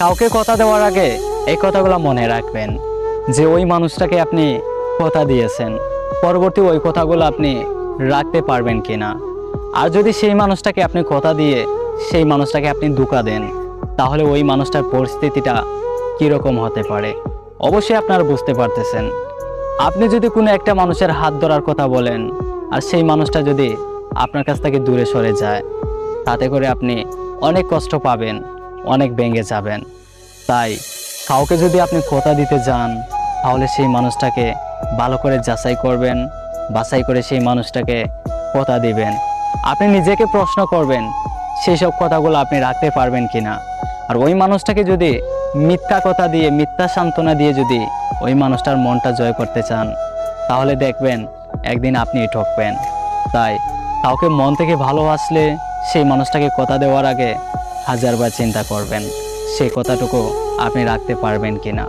কাউকে কথা দেওয়ার আগে এই কথাগুলো মনে রাখবেন যে ওই মানুষটাকে আপনি কথা দিয়েছেন, পরবর্তী ওই কথাগুলো আপনি রাখতে পারবেন কিনা। আর যদি সেই মানুষটাকে আপনি কথা দিয়ে সেই মানুষটাকে আপনি ধোঁকা দেন, তাহলে ওই মানুষটার পরিস্থিতিটা কীরকম হতে পারে অবশ্যই আপনারা বুঝতে পারতেছেন। আপনি যদি কোনো একটা মানুষের হাত ধরার কথা বলেন আর সেই মানুষটা যদি আপনার কাছ থেকে দূরে সরে যায়, তাতে করে আপনি অনেক কষ্ট পাবেন, অনেক ভেঙে যাবেন। তাই কাউকে যদি আপনি কথা দিতে যান, তাহলে সেই মানুষটাকে ভালো করে যাচাই করবেন, বাছাই করে সেই মানুষটাকে কথা দিবেন। আপনি নিজেকে প্রশ্ন করবেন সেই সব কথাগুলো আপনি রাখতে পারবেন কিনা। আর ওই মানুষটাকে যদি মিথ্যা কথা দিয়ে, মিথ্যা সান্ত্বনা দিয়ে যদি ওই মানুষটার মনটা জয় করতে চান, তাহলে দেখবেন একদিন আপনি ঠকবেন। তাই কাউকে মন থেকে ভালোবাসলে সেই মানুষটাকে কথা দেওয়ার আগে হাজারবার চিন্তা করবেন সেই কথাটুকু আপনি রাখতে পারবেন কিনা।